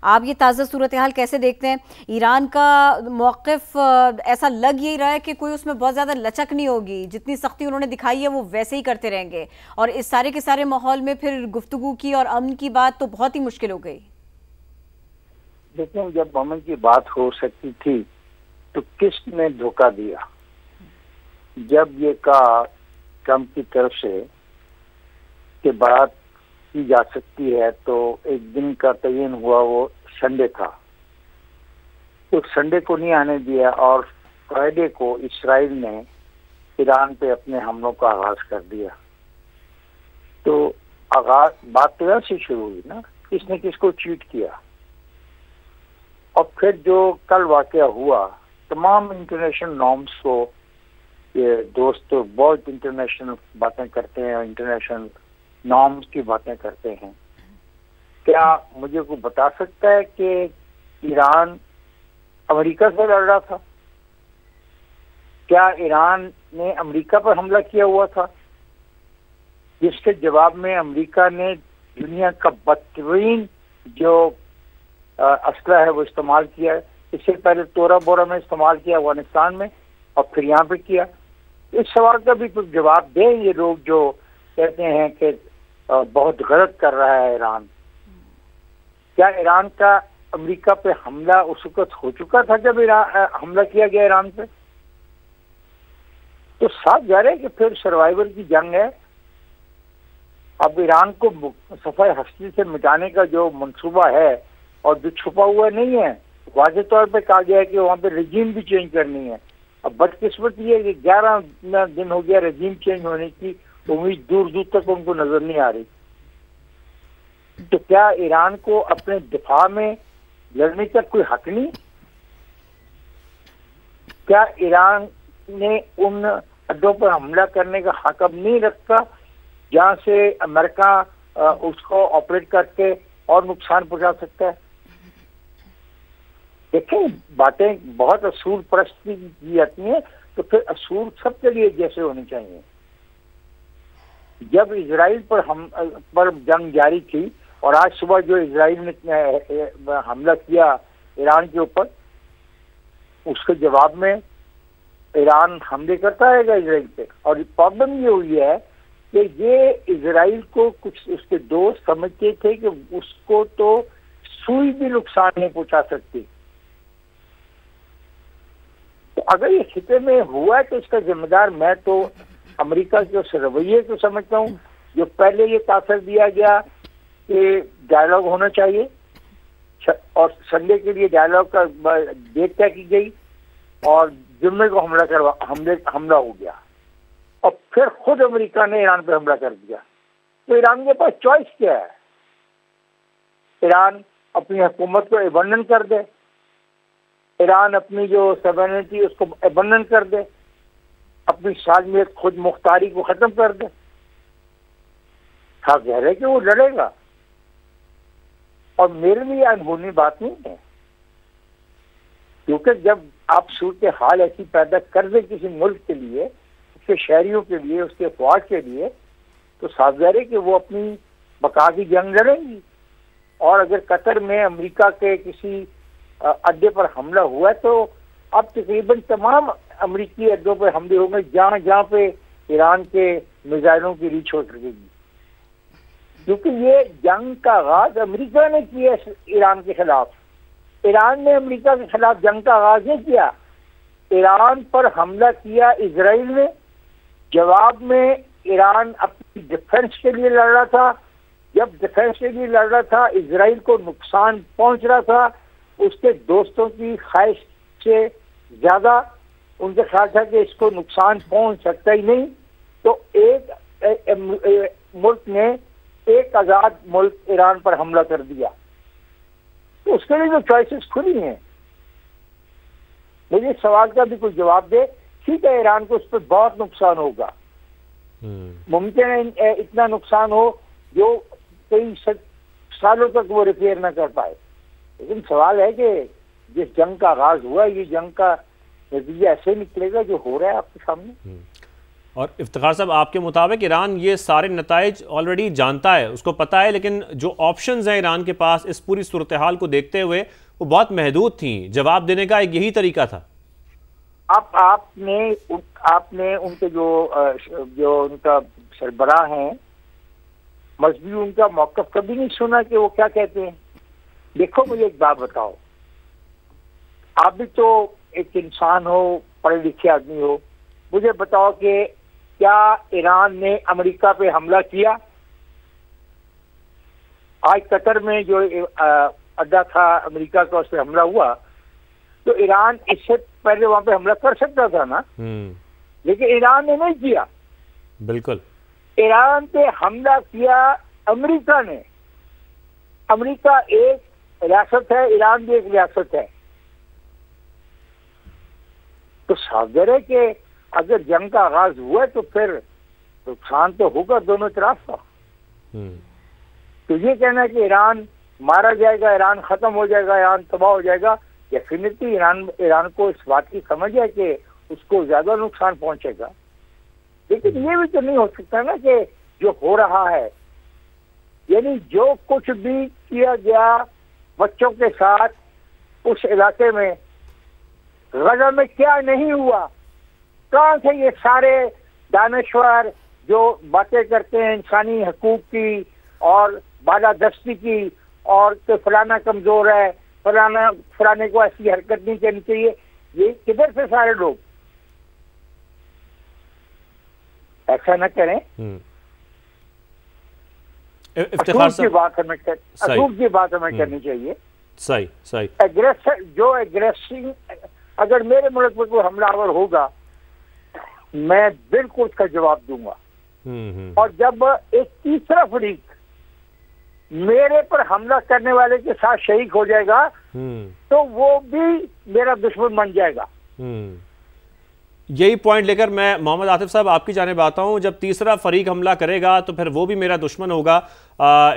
आप ये ताज़ा सूरत हाल कैसे देखते हैं? ईरान का मौक़िफ़ ऐसा लग यही रहा है कि कोई उसमें बहुत ज़्यादा लचक नहीं होगी, जितनी सख्ती उन्होंने दिखाई है वो वैसे ही करते रहेंगे, और इस सारे के सारे माहौल में फिर गुफ्तगू की और अमन की बात तो बहुत ही मुश्किल हो गई। लेकिन जब अमन की बात हो सकती थी तो किसने धोखा दिया? जब ये कहा ट्रंप की तरफ से कि बात की जा सकती है, तो एक दिन का तयन हुआ, वो संडे था। तो संडे को नहीं आने दिया और फ्राइडे को इस्राइल ने ईरान पे अपने हमलों का आगाज कर दिया। तो आगाज बात तो से शुरू हुई ना, किसने किसको चीट किया। और फिर जो कल वाकया हुआ, तमाम इंटरनेशनल नॉर्म्स को, ये दोस्त तो बहुत इंटरनेशनल बातें करते हैं, इंटरनेशनल नॉर्म्स की बातें करते हैं। क्या मुझे कोई बता सकता है कि ईरान अमेरिका से लड़ रहा था? क्या ईरान ने अमेरिका पर हमला किया हुआ था, जिसके जवाब में अमेरिका ने दुनिया का बदतरीन जो असला है वो इस्तेमाल किया है? इससे पहले तोरा बोरा में इस्तेमाल किया अफगानिस्तान में, और फिर यहाँ पे किया। इस सवाल का भी कुछ जवाब दें ये लोग जो कहते हैं कि बहुत गलत कर रहा है ईरान। क्या ईरान का अमेरिका पे हमला उस वक्त हो चुका था जब हमला किया गया ईरान पे? तो साफ जा रहा है कि फिर सर्वाइवल की जंग है। अब ईरान को सफाई हस्ती से मिटाने का जो मंसूबा है, और जो छुपा हुआ नहीं है, वाज़ेह तौर पे कहा गया है कि वहाँ पे रजीम भी चेंज करनी है। अब बदकिस्मती है कि 11 दिन हो गया रजीम चेंज होने की उम्मीद दूर दूर तक उनको नजर नहीं आ रही। तो क्या ईरान को अपने दिफा में लड़ने का कोई हक नहीं? क्या ईरान ने उन अड्डों पर हमला करने का हक अब नहीं रखता जहां से अमेरिका उसको ऑपरेट करके और नुकसान पहुंचा सकता है? देखें, बातें बहुत असूल परस्ती की जाती हैं, तो फिर असूल सबके लिए जैसे होनी चाहिए। जब इजराइल पर जंग जारी थी, और आज सुबह जो इजराइल ने हमला किया ईरान के ऊपर, उसके जवाब में ईरान हमले करता रहेगा इजराइल पे। और प्रॉब्लम ये हुई है कि ये इजराइल को कुछ उसके दोस्त समझते थे कि उसको तो सुई भी नुकसान नहीं पहुंचा सकती। तो अगर ये खिते में हुआ है तो इसका जिम्मेदार मैं तो अमेरिका के उस रवैये को समझता हूँ जो पहले ये तासर दिया गया कि डायलॉग होना चाहिए, और संडे के लिए डायलॉग का डेट तय की गई, और जुम्मे को हमला हो गया, और फिर खुद अमेरिका ने ईरान पर हमला कर दिया। तो ईरान के पास चॉइस क्या है? ईरान अपनी हुकूमत को अबंडन कर दे, ईरान अपनी जो सॉवरेनिटी उसको अबंडन कर दे, अपनी सालमियत खुद मुख्तारी को खत्म कर दे। कह रहे कि वो लड़ेगा, और मेरे लिए अनहोनी बात नहीं है, क्योंकि जब आप सूरत हाल ऐसी पैदा कर दे किसी मुल्क के लिए, उसके शहरियों के लिए, उसके अफवाज के लिए, तो साफ ज़ाहिर है कि वो अपनी बका की जंग लड़ेंगी। और अगर कतर में अमेरिका के किसी अड्डे पर हमला हुआ है, तो अब तकरीबन तमाम अमेरिकी अड्डों पर हमले होंगे जहाँ जहाँ पे ईरान के मिसाइलों की रीच हो सकेगी, क्योंकि ये जंग का आगाज अमेरिका ने किया ईरान के खिलाफ। ईरान ने अमेरिका के खिलाफ जंग का आगाज नहीं किया, ईरान पर हमला किया इजराइल ने। जवाब में ईरान अपनी डिफेंस के लिए लड़ रहा था। जब डिफेंस के लिए लड़ रहा था, इजराइल को नुकसान पहुंच रहा था, उसके दोस्तों की ख्वाहिश से ज्यादा उनका ख्याल था कि इसको नुकसान पहुंच सकता ही नहीं। तो एक मुल्क ने, एक आजाद मुल्क ईरान पर हमला कर दिया, तो उसके लिए जो चॉइसेस खुली हैं, मुझे सवाल का भी कोई जवाब दे। ठीक है, ईरान को उस पर बहुत नुकसान होगा, मुमकिन है इतना नुकसान हो जो कई सालों तक वो रिपेयर ना कर पाए। लेकिन सवाल है कि जिस जंग का आगाज हुआ, ये जंग का नतीजा ऐसे निकलेगा जो हो रहा है आपके सामने। और इफ्तिखार साहब, आपके मुताबिक ईरान ये सारे नताइज ऑलरेडी जानता है, उसको पता है, लेकिन जो ऑप्शंस हैं ईरान के पास इस पूरी सूरत हाल को देखते हुए वो बहुत महदूद थी। जवाब देने का एक यही तरीका था। आपने उनके जो उनका सरबराह हैं, मजहबी उनका मौक़िफ़ कभी नहीं सुना कि वो क्या कहते हैं। देखो, मुझे एक बात बताओ, आप भी तो एक इंसान हो, पढ़े लिखे आदमी हो, मुझे बताओ कि क्या ईरान ने अमेरिका पे हमला किया? आज कतर में जो अड्डा था अमेरिका का, उस पर हमला हुआ, तो ईरान इससे पहले वहां पे हमला कर सकता था ना, लेकिन ईरान ने नहीं किया। बिल्कुल, ईरान पे हमला किया अमेरिका ने। अमेरिका एक रियासत है, ईरान भी एक रियासत है, तो सावधान है कि अगर जंग का आगाज हुआ तो फिर नुकसान तो होगा दोनों तरफ का। तो ये कहना है कि ईरान मारा जाएगा, ईरान खत्म हो जाएगा, ईरान तबाह हो जाएगा, डेफिनेटली ईरान को इस बात की समझ है कि उसको ज्यादा नुकसान पहुंचेगा। लेकिन ये भी तो नहीं हो सकता ना कि जो हो रहा है, यानी जो कुछ भी किया गया बच्चों के साथ उस इलाके में, गजा में क्या नहीं हुआ। कहां से ये सारे दानश्वर जो बातें करते हैं इंसानी हकूक की और बालादस्ती की, और कि फलाना कमजोर है, फलाने को ऐसी हरकत नहीं करनी चाहिए, ये किधर से सारे लोग? ऐसा न करें। असूल की बात हमें करनी चाहिए। सही सही। एग्रेसिव अगर मेरे मुल्क में कोई हमलावर होगा, मैं बिल्कुल उसका जवाब दूंगा। और जब एक तीसरा फरीक मेरे पर हमला करने वाले के साथ शरीक हो जाएगा, तो वो भी मेरा दुश्मन बन जाएगा। यही पॉइंट लेकर मैं मोहम्मद आतिफ साहब आपकी जानिब आता हूं। जब तीसरा फरीक हमला करेगा तो फिर वो भी मेरा दुश्मन होगा।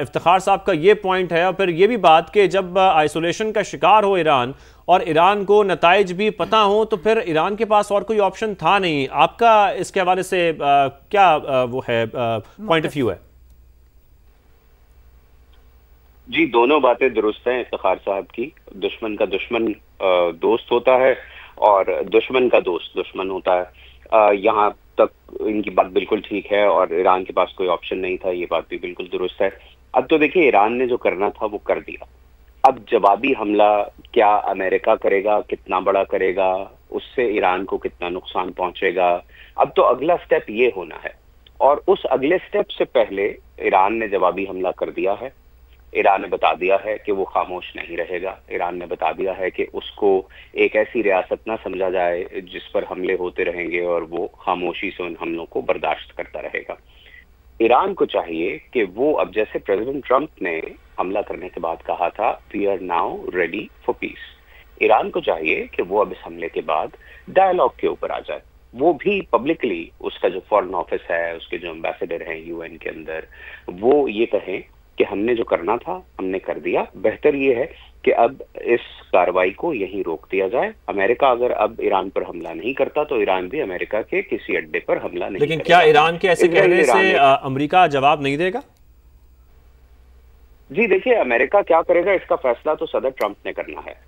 इफ्तिखार साहब का ये पॉइंट है। और फिर ये भी बात कि जब आइसोलेशन का शिकार हो ईरान और ईरान को नताइज भी पता हो, तो फिर ईरान के पास और कोई ऑप्शन था नहीं। आपका इसके हवाले से क्या वो है पॉइंट ऑफ व्यू है? जी, दोनों बातें दुरुस्त हैं इफ्तिखार साहब की। दुश्मन का दुश्मन दोस्त होता है और दुश्मन का दोस्त दुश्मन होता है। यहाँ तक इनकी बात बिल्कुल ठीक है, और ईरान के पास कोई ऑप्शन नहीं था, ये बात भी बिल्कुल दुरुस्त है। अब तो देखिए, ईरान ने जो करना था वो कर दिया। अब जवाबी हमला क्या अमेरिका करेगा, कितना बड़ा करेगा, उससे ईरान को कितना नुकसान पहुंचेगा, अब तो अगला स्टेप ये होना है। और उस अगले स्टेप से पहले ईरान ने जवाबी हमला कर दिया है। ईरान ने बता दिया है कि वो खामोश नहीं रहेगा। ईरान ने बता दिया है कि उसको एक ऐसी रियासत ना समझा जाए जिस पर हमले होते रहेंगे और वो खामोशी से उन हमलों को बर्दाश्त करता रहेगा। ईरान को चाहिए कि वो, अब जैसे प्रेसिडेंट ट्रंप ने हमला करने के बाद कहा था, we are now ready for peace, Iran को चाहिए कि वो अब इस हमले के बाद डायलॉग के ऊपर आ जाए। वो भी पब्लिकली, उसका जो फॉरेन ऑफिस है, उसके जो एम्बेसडर हैं यूएन के अंदर, वो ये कहें कि हमने जो करना था हमने कर दिया। बेहतर ये है कि अब इस कार्रवाई को यहीं रोक दिया जाए। अमेरिका अगर अब ईरान पर हमला नहीं करता तो ईरान भी अमेरिका के किसी अड्डे पर हमला नहीं लेकिन क्या ईरान के ऐसे कहने से अमेरिका जवाब नहीं देगा? जी देखिए, अमेरिका क्या करेगा इसका फैसला तो सदर ट्रंप ने करना है।